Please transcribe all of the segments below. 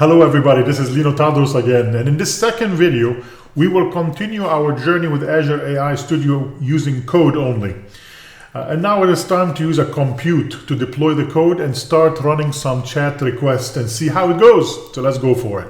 Hello everybody, this is Lino Tadros again, and in this second video we will continue our journey with Azure AI Studio using code only. And now it is time to use a compute to deploy the code and start running some chat requests and see how it goes. So let's go for it.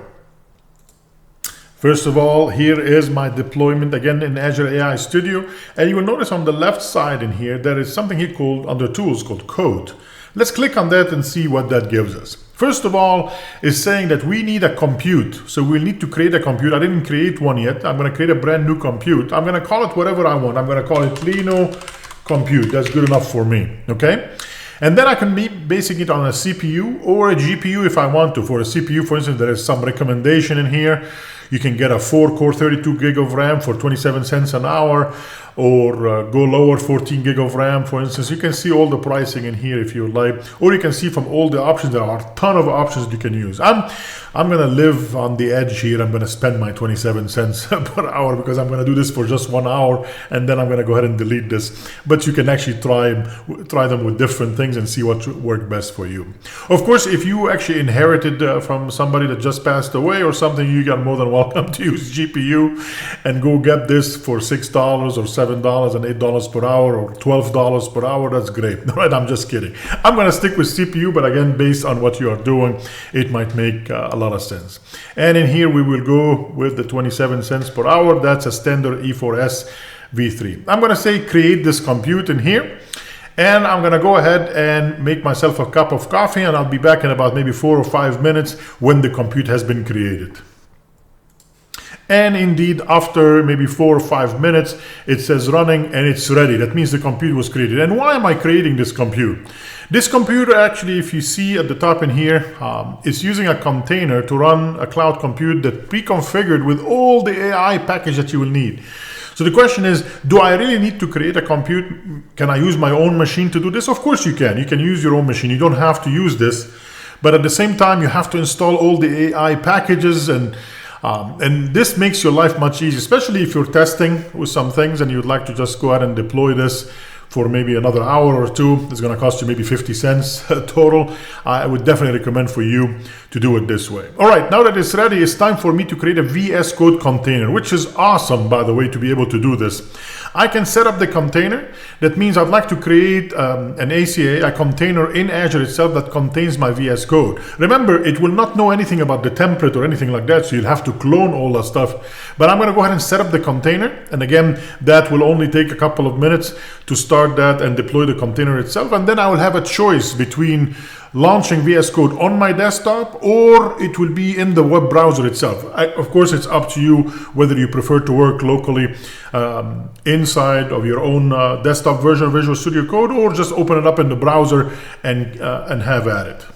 First of all, here is my deployment again in Azure AI Studio, and you will notice on the left side in here there is something here called under tools called code. Let's click on that and see what that gives us. First of all, it's saying that we need a compute. So we'll need to create a compute. I didn't create one yet. I'm going to create a brand new compute. I'm going to call it whatever I want. I'm going to call it Lino compute. That's good enough for me. Okay. And then I can be basing it on a CPU or a GPU if I want to. For a CPU, for instance, there is some recommendation in here. You can get a 4-core 32 gig of RAM for 27 cents an hour, or go lower, 14 gig of RAM, for instance. You can see all the pricing in here if you like, or you can see from all the options. There are a ton of options you can use. I'm going to live on the edge here. I'm going to spend my 27 cents per hour because I'm going to do this for just 1 hour, and then I'm going to go ahead and delete this. But you can actually try them with different things and see what worked best for you. Of course, if you actually inherited from somebody that just passed away or something, you got more than welcome to use GPU and go get this for $6 or $7 and $8 per hour or $12 per hour. That's great. All right, I'm just kidding. I'm going to stick with CPU, but again, based on what you are doing, it might make a lot of sense. And in here, we will go with the 27 cents per hour. That's a standard E4S V3. I'm going to say create this compute in here. And I'm going to go ahead and make myself a cup of coffee, and I'll be back in about maybe 4 or 5 minutes when the compute has been created. And indeed, after maybe 4 or 5 minutes, it says running and it's ready. That means the compute was created. And why am I creating this compute? This computer actually, if you see at the top in here, is using a container to run a cloud compute that pre-configured with all the AI package that you will need. So the question is, do I really need to create a compute? Can I use my own machine to do this? Of course you can. You can use your own machine. You don't have to use this. But at the same time, you have to install all the AI packages, and this makes your life much easier, especially if you're testing with some things and you'd like to just go ahead and deploy this for maybe another hour or two. It's going to cost you maybe 50 cents total. I would definitely recommend for you to do it this way. All right, now that it's ready, it's time for me to create a VS Code container, which is awesome, by the way, to be able to do this. I can set up the container. That means I'd like to create an ACA, a container in Azure itself that contains my VS Code. Remember, it will not know anything about the template or anything like that, so you'll have to clone all that stuff. But I'm going to go ahead and set up the container. And again, that will only take a couple of minutes to start that and deploy the container itself. And then I will have a choice between launching VS Code on my desktop, or it will be in the web browser itself. Of course, it's up to you whether you prefer to work locally inside of your own desktop version of Visual Studio Code, or just open it up in the browser and have at it.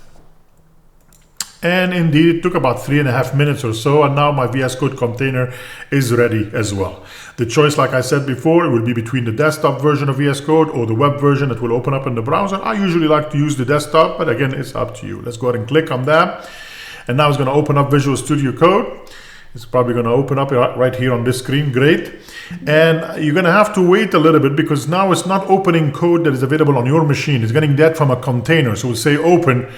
And indeed, it took about 3.5 minutes or so, and now my VS Code container is ready as well. The choice, like I said before, it will be between the desktop version of VS Code or the web version that will open up in the browser. I usually like to use the desktop, but again, it's up to you. Let's go ahead and click on that. And now it's going to open up Visual Studio Code. It's probably going to open up right here on this screen. Great. And you're going to have to wait a little bit because now it's not opening code that is available on your machine. It's getting that from a container. So we'll say open.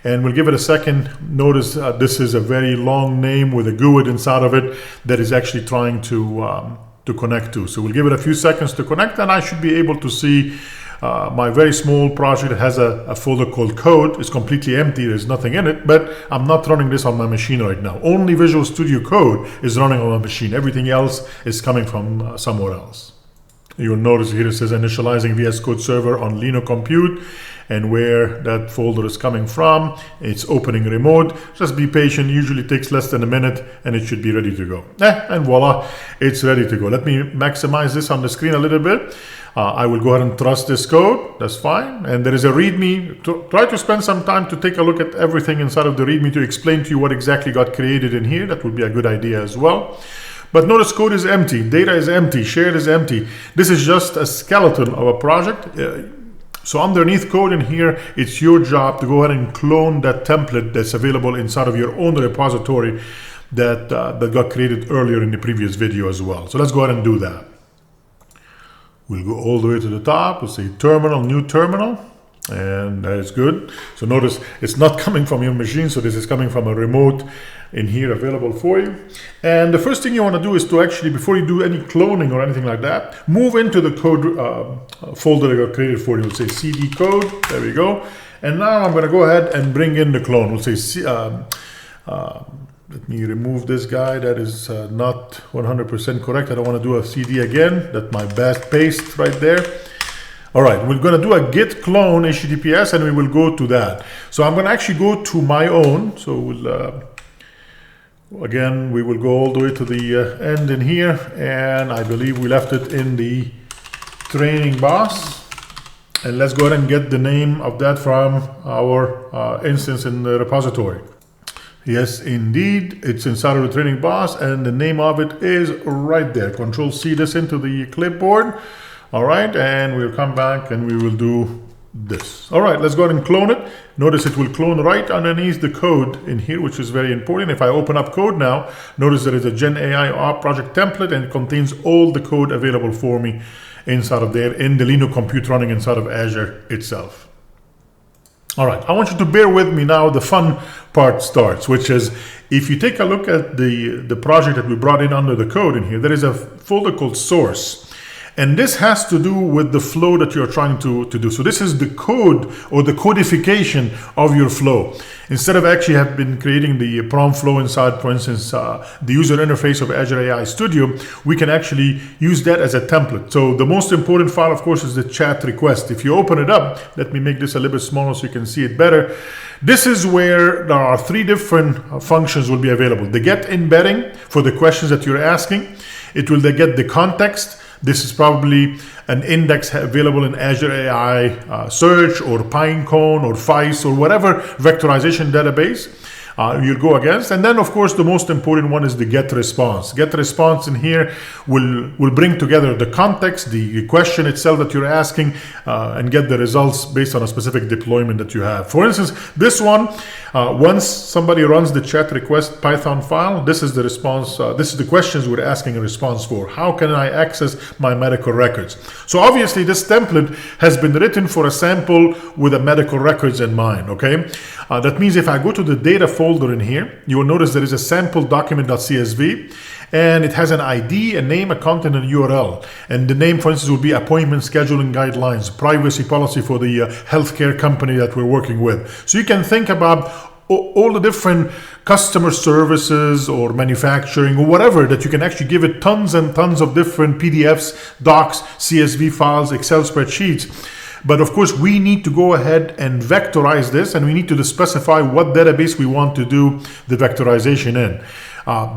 And we'll give it a second. Notice this is a very long name with a GUID inside of it that is actually trying to connect to. So we'll give it a few seconds to connect, and I should be able to see my very small project that has a folder called code. It's completely empty. There's nothing in it, but I'm not running this on my machine right now. Only Visual Studio Code is running on my machine. Everything else is coming from somewhere else. You'll notice here it says initializing VS Code server on Lino compute, and where that folder is coming from. It's opening remote. Just be patient. Usually takes less than a minute and it should be ready to go. And voila, it's ready to go. Let me maximize this on the screen a little bit. I will go ahead and trust this code. That's fine. And there is a README. Try to spend some time to take a look at everything inside of the README to explain to you what exactly got created in here. That would be a good idea as well. But notice code is empty, data is empty, shared is empty. This is just a skeleton of a project. So underneath code in here, it's your job to go ahead and clone that template that's available inside of your own repository that got created earlier in the previous video as well. So let's go ahead and do that. We'll go all the way to the top. We'll say terminal, new terminal. and that is good. So notice it's not coming from your machine, so this is coming from a remote in here available for you. And the first thing you want to do is to actually, before you do any cloning or anything like that, move into the code folder that I got created for you. We'll say cd code, there we go. And now I'm going to go ahead and bring in the clone. We'll say let me remove this guy. That is not 100% correct. I don't want to do a cd again. That's my bad paste right there. All right, we're going to do a git clone HTTPS, and we will go to that. So I'm going to actually go to my own. So we'll again, we will go all the way to the end in here, and I believe we left it in the training boss. And let's go ahead and get the name of that from our instance in the repository. Yes, indeed, it's inside of the training boss, and the name of it is right there. Control C this into the clipboard. All right, and we'll come back and we will do this. All right, let's go ahead and clone it. Notice it will clone right underneath the code in here, which is very important. If I open up code now, notice there is a Gen AI Op project template, and it contains all the code available for me inside of there in the Linux compute running inside of Azure itself. All right, I want you to bear with me now. The fun part starts, which is if you take a look at the project that we brought in under the code in here, there is a folder called source. And this has to do with the flow that you're trying to do. So this is the code or the codification of your flow. Instead of actually have been creating the prompt flow inside, for instance, the user interface of Azure AI Studio, we can actually use that as a template. So the most important file, of course, is the chat request. If you open it up, let me make this a little bit smaller so you can see it better. This is where there are three different functions will be available. The get embedding for the questions that you're asking. It will get the context. This is probably an index available in Azure AI Search or Pinecone or FICE or whatever vectorization database you'll go against. And then, of course, the most important one is the get response. Get response in here will bring together the context, the question itself that you're asking, and get the results based on a specific deployment that you have. For instance, this one, once somebody runs the chat request Python file, this is the response. This is the questions we're asking a response for. How can I access my medical records? So obviously, this template has been written for a sample with a medical records in mind. Okay, that means if I go to the data folder in here, you will notice there is a sample document.csv, and it has an ID, a name, a content, and a URL. And the name, for instance, will be appointment scheduling guidelines, privacy policy for the healthcare company that we're working with. So you can think about all the different customer services or manufacturing or whatever that you can actually give it tons and tons of different PDFs, docs, CSV files, Excel spreadsheets. But of course, we need to go ahead and vectorize this, and we need to specify what database we want to do the vectorization in.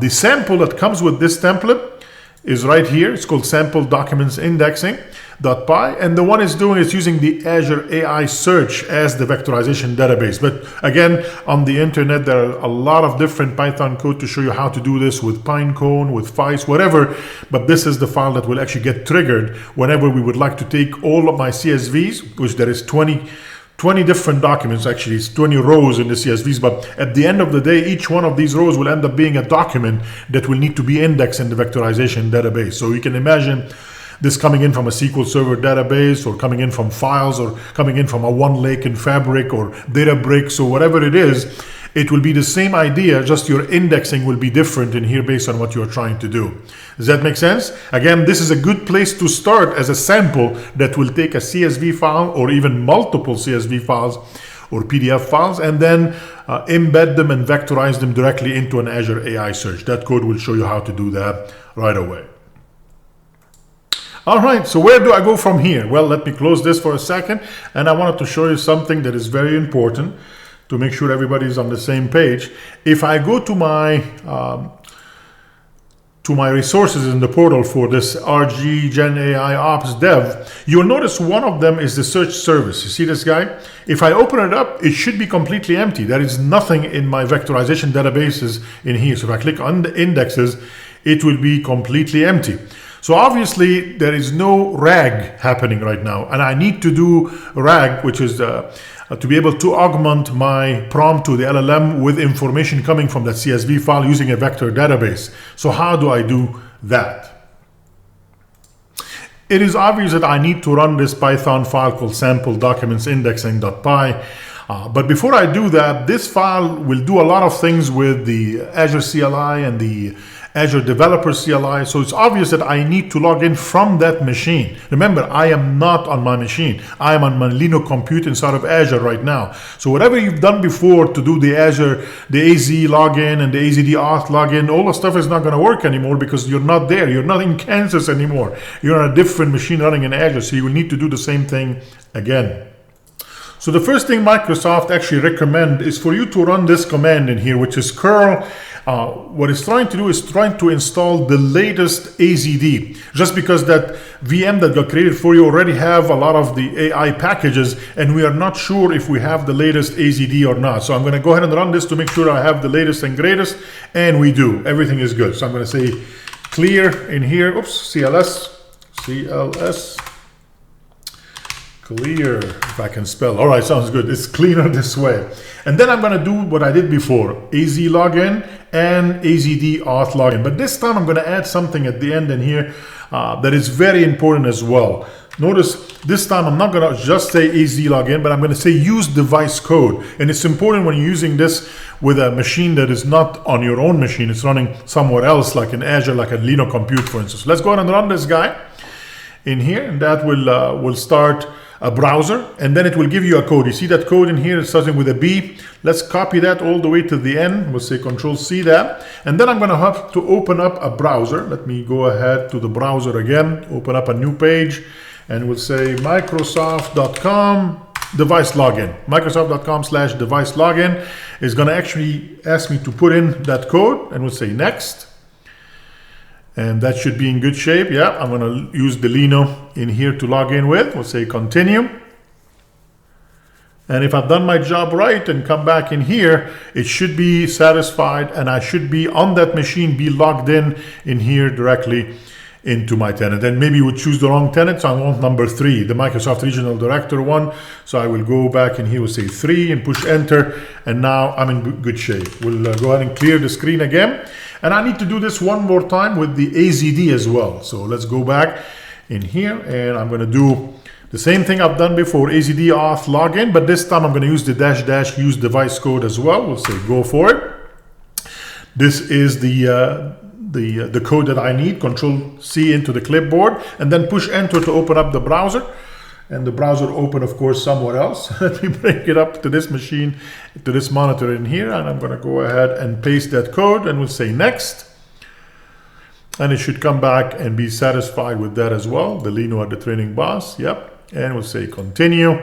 The sample that comes with this template is right here. It's called sample documents indexing.py, and the one it's doing is using the Azure AI Search as the vectorization database. But again, on the internet, there are a lot of different Python code to show you how to do this with Pinecone, with FICE, whatever. But this is the file that will actually get triggered whenever we would like to take all of my CSVs, which there is 20 different documents. Actually, it's 20 rows in the CSVs, but at the end of the day, each one of these rows will end up being a document that will need to be indexed in the vectorization database. So you can imagine this coming in from a SQL Server database, or coming in from files, or coming in from a OneLake in Fabric or Databricks or whatever it is. It will be the same idea, just your indexing will be different in here based on what you're trying to do. Does that make sense? Again, this is a good place to start as a sample that will take a CSV file or even multiple CSV files or PDF files, and then embed them and vectorize them directly into an Azure AI Search. That code will show you how to do that right away. All right, so where do I go from here? Well, let me close this for a second, and I wanted to show you something that is very important to make sure everybody is on the same page. If I go to my resources in the portal for this RG Gen AI Ops Dev, you'll notice one of them is the search service. You see this guy? If I open it up, it should be completely empty. There is nothing in my vectorization databases in here. So if I click on the indexes, it will be completely empty. So obviously there is no RAG happening right now, and I need to do RAG, which is to be able to augment my prompt to the LLM with information coming from that CSV file using a vector database. So how do I do that? It is obvious that I need to run this Python file called sample documents indexing.py. But before I do that, this file will do a lot of things with the Azure CLI and the Azure Developer CLI. So it's obvious that I need to log in from that machine. Remember, I am not on my machine. I am on my Linux compute inside of Azure right now. So whatever you've done before to do the Azure, the AZ login and the AZD auth login, all the stuff is not going to work anymore because you're not there. You're not in Kansas anymore. You're on a different machine running in Azure. So you will need to do the same thing again. So the first thing Microsoft actually recommend is for you to run this command in here, which is curl. What it's trying to do is trying to install the latest AZD, just because that VM that got created for you already have a lot of the AI packages, and we are not sure if we have the latest AZD or not. So I'm going to go ahead and run this to make sure I have the latest and greatest, and we do. Everything is good. So I'm going to say clear in here. Oops, CLS, clear, if I can spell. All right, sounds good. It's cleaner this way. And then I'm going to do what I did before, AZ login and AZD auth login. But this time I'm going to add something at the end in here that is very important as well. Notice this time I'm not going to just say AZ login, but I'm going to say use device code. And it's important when you're using this with a machine that is not on your own machine. It's running somewhere else, like in Azure, like a Linux compute, for instance. Let's go ahead and run this guy in here, and that will start a browser, and then it will give you a code. You see that code in here, it's starting with a B. Let's copy that all the way to the end. We'll say Control C that, and then I'm going to have to open up a browser. Let me go ahead to the browser again, open up a new page, and we'll say Microsoft.com device login. Microsoft.com/device login is going to actually ask me to put in that code, and we'll say next. And that should be in good shape. Yeah, I'm going to use the Lino in here to log in with. We'll say continue. And if I've done my job right and come back in here, it should be satisfied, and I should be on that machine, be logged in here directly into my tenant. And maybe we choose the wrong tenant, so I want number 3, the Microsoft Regional Director one. So I will go back in here, we'll say 3 and push enter, and now I'm in good shape. We'll go ahead and clear the screen again. And I need to do this one more time with the AZD as well. So let's go back in here, and I'm going to do the same thing I've done before, AZD auth login, but this time I'm going to use the -- use device code as well. We'll say go for it. This is the code that I need. Control C into the clipboard, and then push enter to open up the browser. And the browser open, of course, somewhere else. Let me bring it up to this machine, to this monitor in here, and I'm going to go ahead and paste that code, and we'll say next. And it should come back and be satisfied with that as well. The Lino at the training boss, yep. And we'll say continue.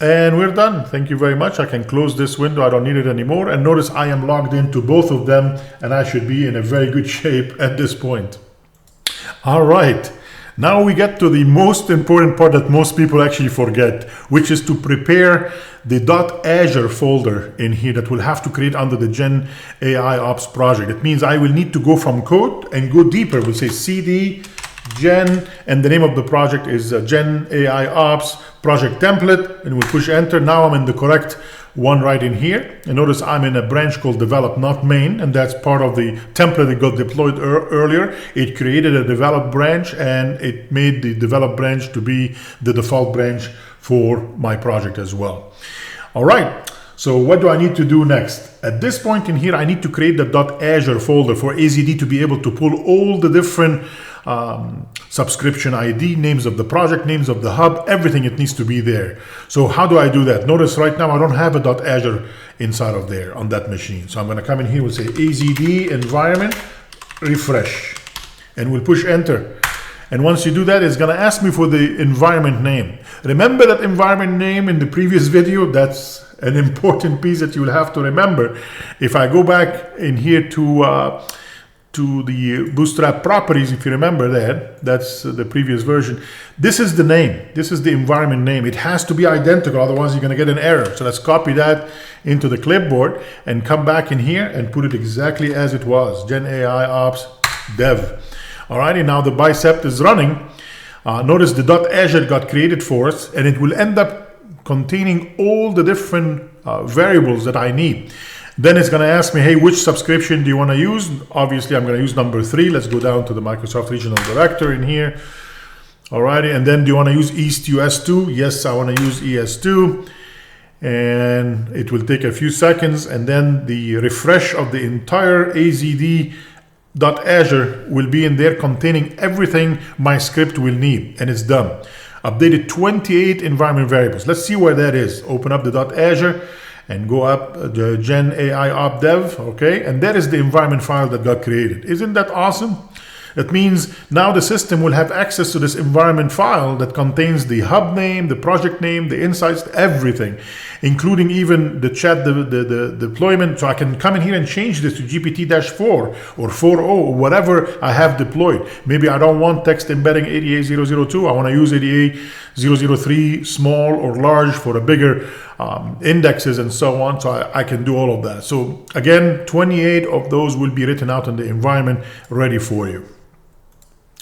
And we're done. Thank you very much. I can close this window. I don't need it anymore. And notice I am logged into both of them, and I should be in a very good shape at this point. All right. Now we get to the most important part that most people actually forget, which is to prepare the .azure folder in here that we'll have to create under the Gen AI Ops project. It means I will need to go from code and go deeper. We'll say cd gen, and the name of the project is Gen AI Ops project template, and we'll push enter. Now I'm in the correct one right in here, and notice I'm in a branch called develop, not main, and that's part of the template that got deployed earlier. It created a develop branch, and it made the develop branch to be the default branch for my project as well. All right, so what do I need to do next? At this point in here, I need to create the .azure folder for AZD to be able to pull all the different subscription ID, names of the project, names of the hub, everything, it needs to be there. So how do I do that? Notice right now I don't have a .azure inside of there on that machine. So I'm going to come in here, we'll say AZD environment, refresh, and we'll push enter. And once you do that, it's going to ask me for the environment name. Remember that environment name in the previous video? That's an important piece that you will have to remember. If I go back in here to the Bootstrap properties, if you remember that, that's the previous version. This is the name. This is the environment name. It has to be identical, otherwise you're going to get an error. So let's copy that into the clipboard and come back in here and put it exactly as it was. Gen AI Ops Dev. Alrighty, now the bicep is running. Notice the .azure got created for us, and it will end up containing all the different variables that I need. Then it's going to ask me, hey, which subscription do you want to use? Obviously, I'm going to use number 3. Let's go down to the Microsoft Regional Director in here. Alrighty, and then do you want to use East US2? Yes, I want to use ES2. And it will take a few seconds, and then the refresh of the entire azd.azure will be in there containing everything my script will need, and it's done. Updated 28 environment variables. Let's see where that is. Open up the .azure and go up the Gen AI Op Dev, okay? And that is the environment file that got created. Isn't that awesome? That means now the system will have access to this environment file that contains the hub name, the project name, the insights, everything, including even the chat, the deployment. So I can come in here and change this to GPT-4 or 4.0 or whatever I have deployed. Maybe I don't want text embedding 88002. I want to use 88003 small or large for a bigger indexes and so on. So I can do all of that. So again, 28 of those will be written out in the environment ready for you.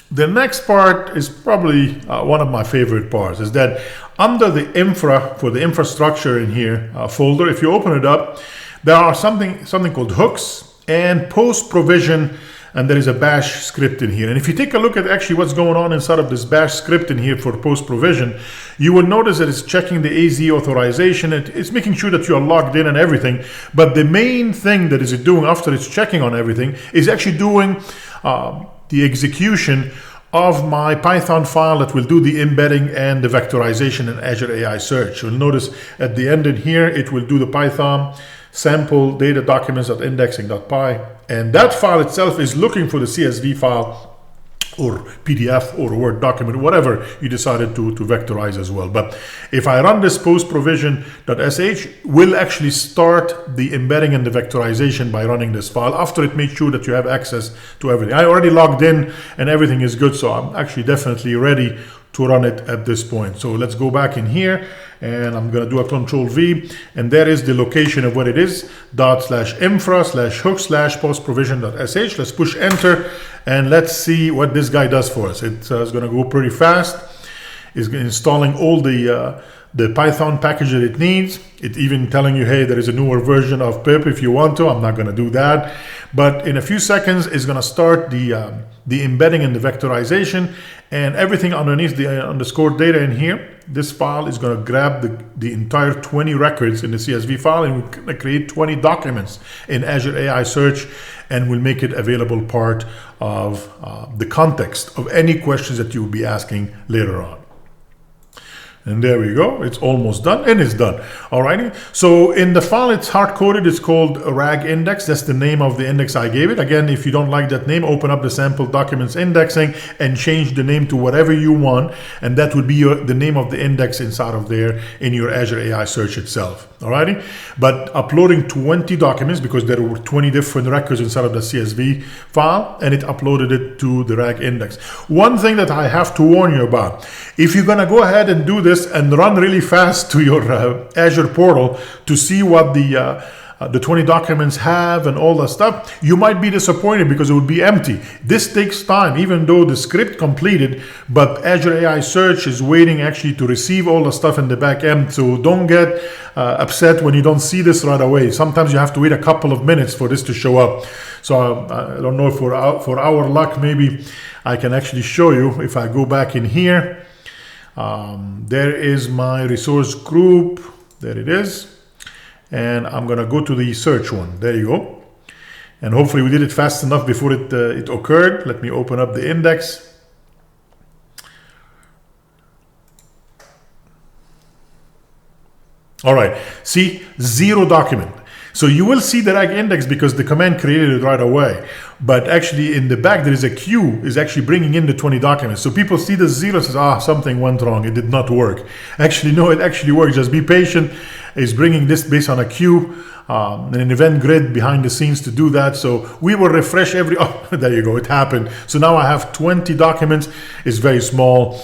The next part is probably one of my favorite parts, is that under the infra, for the infrastructure in here folder, if you open it up, there are something called hooks and post provision, and there is a bash script in here. And if you take a look at actually what's going on inside of this bash script in here for post provision, you will notice that it's checking the AZ authorization. It's making sure that you are logged in and everything. But the main thing that is it doing after it's checking on everything is actually doing the execution of my Python file that will do the embedding and the vectorization in Azure AI Search. You'll notice at the end in here, it will do the Python sample data documents.indexing.py, and that file itself is looking for the CSV file or PDF or Word document, whatever you decided to vectorize as well. But if I run this post provision.sh, will actually start the embedding and the vectorization by running this file after it made sure that you have access to everything. I already logged in and everything is good, so I'm actually definitely ready to run it at this point. So let's go back in here and I'm going to do a Control-V, and there is the location of what it is, /infra/hook/postprovision.sh. Let's push enter and let's see what this guy does for us. It's going to go pretty fast. It's installing all the Python package that it needs. It's even telling you, hey, there is a newer version of pip if you want to. I'm not going to do that. But in a few seconds, it's going to start the embedding and the vectorization, and everything underneath the underscore data in here. This file is going to grab the entire 20 records in the CSV file, and we're going to create 20 documents in Azure AI Search, and we'll make it available part of the context of any questions that you will be asking later on. And there we go. It's almost done, and it's done. Alrighty. So in the file, it's hard-coded. It's called RAG index. That's the name of the index I gave it. Again, if you don't like that name, open up the sample documents indexing and change the name to whatever you want, and that would be the name of the index inside of there in your Azure AI Search itself. Alrighty. But uploading 20 documents, because there were 20 different records inside of the CSV file, and it uploaded it to the RAG index. One thing that I have to warn you about, if you're going to go ahead and do this and run really fast to your Azure portal to see what the 20 documents have and all that stuff, you might be disappointed because it would be empty. This takes time, even though the script completed, but Azure AI Search is waiting actually to receive all the stuff in the back end. So don't get upset when you don't see this right away. Sometimes you have to wait a couple of minutes for this to show up. So I don't know if for our luck, maybe I can actually show you. If I go back in here, there is my resource group. There it is. And I'm going to go to the search one. There you go. And hopefully we did it fast enough before it occurred. Let me open up the index. All right. See, 0 document. So you will see the RAG index because the command created it right away. But actually in the back, there is a queue is actually bringing in the 20 documents. So people see the 0 and says, something went wrong. It did not work. Actually, no, it actually works. Just be patient. It's bringing this based on a queue and an event grid behind the scenes to do that. So we will refresh there you go. It happened. So now I have 20 documents. It's very small.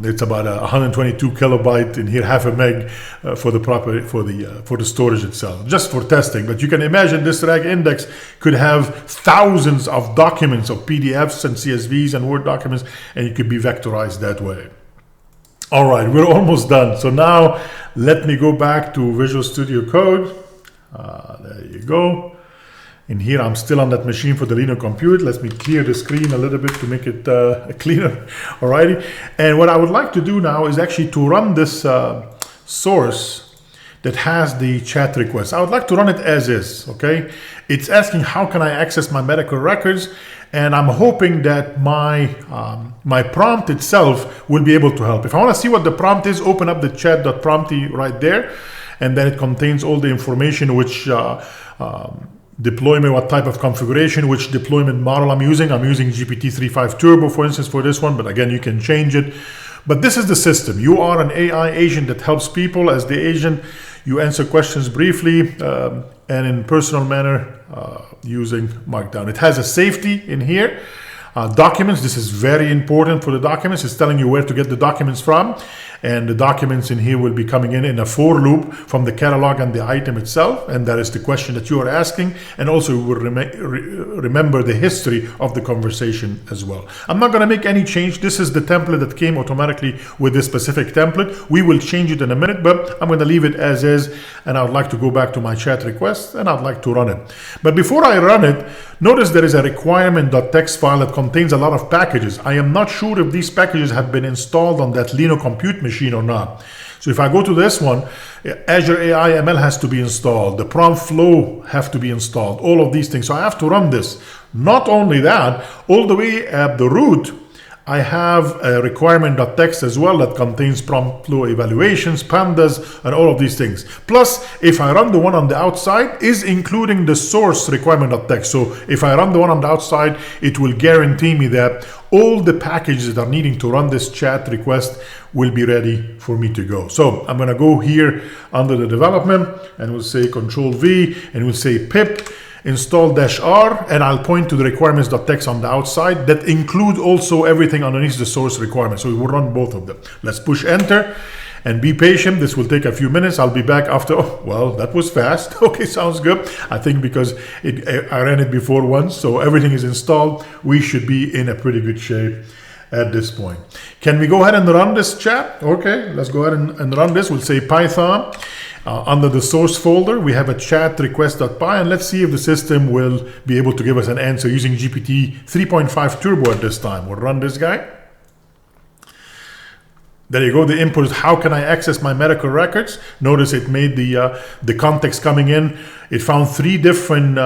It's about 122 kilobyte in here, half a meg for the storage itself, just for testing. But you can imagine this RAG index could have thousands of documents of PDFs and CSVs and Word documents, and it could be vectorized that way. All right, we're almost done. So now let me go back to Visual Studio Code. There you go. In here, I'm still on that machine for the Lino compute. Let me clear the screen a little bit to make it cleaner. Alrighty. And what I would like to do now is actually to run this source that has the chat request. I would like to run it as is, okay? It's asking how can I access my medical records, and I'm hoping that my my prompt itself will be able to help. If I want to see what the prompt is, open up the chat.prompty right there, and then it contains all the information which deployment, what type of configuration, which deployment model I'm using. I'm using GPT-3.5 Turbo, for instance, for this one, but again, you can change it. But this is the system. You are an AI agent that helps people. As the agent, you answer questions briefly and in personal manner using Markdown. It has a safety in here. Documents, this is very important for the documents. It's telling you where to get the documents from. And the documents in here will be coming in a for loop from the catalog and the item itself. And that is the question that you are asking. And also you will remember the history of the conversation as well. I'm not going to make any change. This is the template that came automatically with this specific template. We will change it in a minute, but I'm going to leave it as is. And I would like to go back to my chat request and I'd like to run it. But before I run it, notice there is a requirement.txt file that contains a lot of packages. I am not sure if these packages have been installed on that Lino compute machine or not. So if I go to this one, Azure AI ML has to be installed. The prompt flow have to be installed. All of these things. So I have to run this. Not only that, all the way at the root, I have a requirement.txt as well that contains prompt flow evaluations, pandas, and all of these things. Plus, if I run the one on the outside, is including the source requirement.txt. So if I run the one on the outside, it will guarantee me that all the packages that are needing to run this chat request will be ready for me to go. So I'm going to go here under the development and we'll say Control V and we'll say pip install -r, and I'll point to the requirements.txt on the outside that include also everything underneath the source requirement. So we will run both of them. Let's push enter and be patient. This will take a few minutes. I'll be back after. Oh, well, that was fast. Okay, sounds good. I think because I ran it before once, so everything is installed. We should be in a pretty good shape at this point. Can we go ahead and run this chat? Okay, let's go ahead and run this. We'll say Python. Under the source folder, we have a chat request.py, and let's see if the system will be able to give us an answer using GPT 3.5 Turbo at this time. We'll run this guy. There you go. The input is how can I access my medical records? Notice it made the context coming in. It found 3 different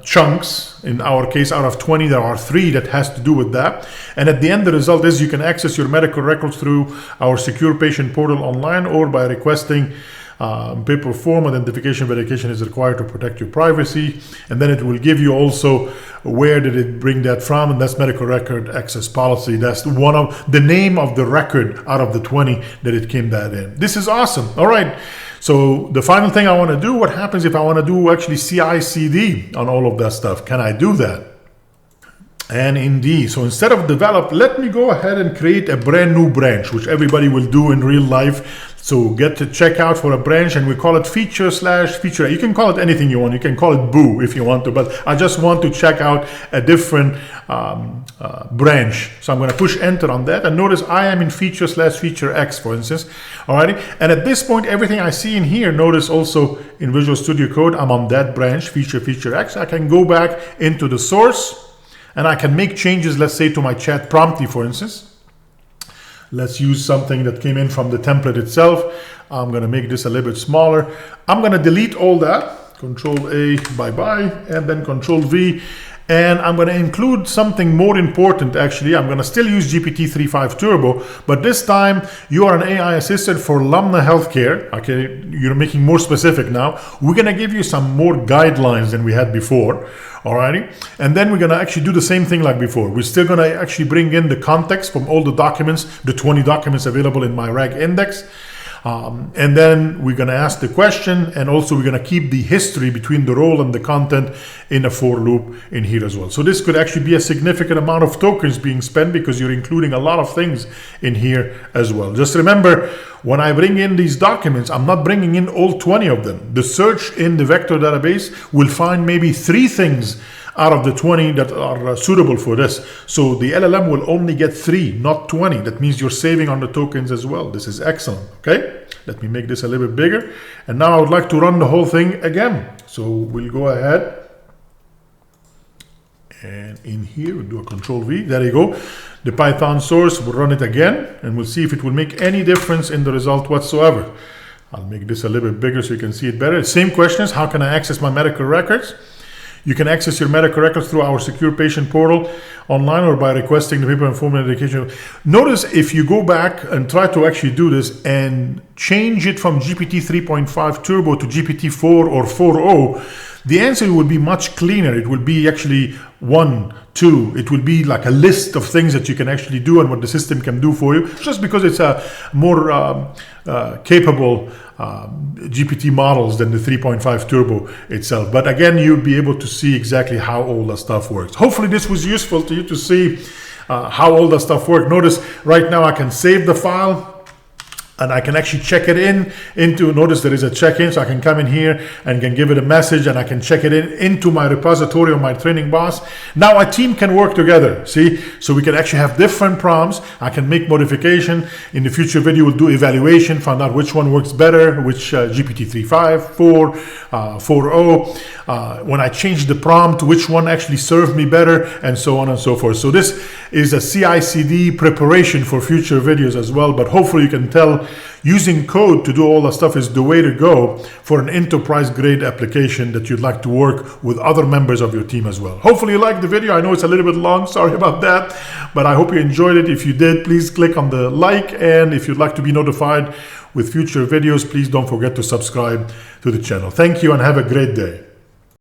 chunks. In our case, out of 20, there are 3 that has to do with that. And at the end, the result is you can access your medical records through our secure patient portal online or by requesting paper form. Identification verification is required to protect your privacy, and then it will give you also where did it bring that from, and that's medical record access policy. That's one of the name of the record out of the 20 that it came that in. This is awesome. All right, so the final thing I want to do, what happens if I want to do actually CI/CD on all of that stuff? Can I do that? And indeed, so instead of develop, let me go ahead and create a brand new branch, which everybody will do in real life. So get to check out for a branch, and we call it feature/feature. You can call it anything you want. You can call it boo if you want to, but I just want to check out a different branch. So I'm going to push enter on that, and notice I am in feature/feature X, for instance. Alrighty, and at this point, everything I see in here, notice also in Visual Studio Code, I'm on that branch, feature/feature X. I can go back into the source, and I can make changes, let's say to my chat prompty, for instance. Let's use something that came in from the template itself. I'm going to make this a little bit smaller. I'm going to delete all that. Control A, bye-bye, and then Control V. And I'm going to include something more important, actually. I'm going to still use GPT 3.5 Turbo, but this time you are an AI assistant for Lamna Healthcare. Okay, you're making more specific now. We're going to give you some more guidelines than we had before. Alrighty, and then we're going to actually do the same thing like before. We're still going to actually bring in the context from all the documents, the 20 documents available in my RAG index. And then we're going to ask the question, and also we're going to keep the history between the role and the content in a for loop in here as well. So this could actually be a significant amount of tokens being spent because you're including a lot of things in here as well. Just remember, when I bring in these documents, I'm not bringing in all 20 of them. The search in the vector database will find maybe 3 things out of the 20 that are suitable for this. So the LLM will only get 3, not 20. That means you're saving on the tokens as well. This is excellent, okay? Let me make this a little bit bigger. And now I would like to run the whole thing again. So we'll go ahead. And in here, we'll do a Control V. There you go. The Python source, we'll run it again, and we'll see if it will make any difference in the result whatsoever. I'll make this a little bit bigger so you can see it better. Same questions. How can I access my medical records? You can access your medical records through our secure patient portal online or by requesting the paper and form medication. Notice if you go back and try to actually do this and change it from GPT 3.5 Turbo to GPT 4 or 4.0, the answer will be much cleaner. It will be actually 1, 2. It will be like a list of things that you can actually do and what the system can do for you, just because it's a more capable GPT models than the 3.5 Turbo itself. But again, you'll be able to see exactly how all the stuff works. Hopefully this was useful to you to see how all the stuff works. Notice right now I can save the file and I can actually check it notice there is a check-in, so I can come in here and can give it a message, and I can check it into my repository or my training boss. Now a team can work together, see? So we can actually have different prompts. I can make modification. In the future video, we'll do evaluation, find out which one works better, which GPT 3.5, 4, 4.0. When I change the prompt, which one actually served me better, and so on and so forth. So this is a CI/CD preparation for future videos as well, but hopefully you can tell using code to do all that stuff is the way to go for an enterprise grade application that you'd like to work with other members of your team as well. Hopefully you liked the video. I know it's a little bit long, sorry about that, but I hope you enjoyed it. If you did, please click on the like, and if you'd like to be notified with future videos, please don't forget to subscribe to the channel. Thank you and have a great day.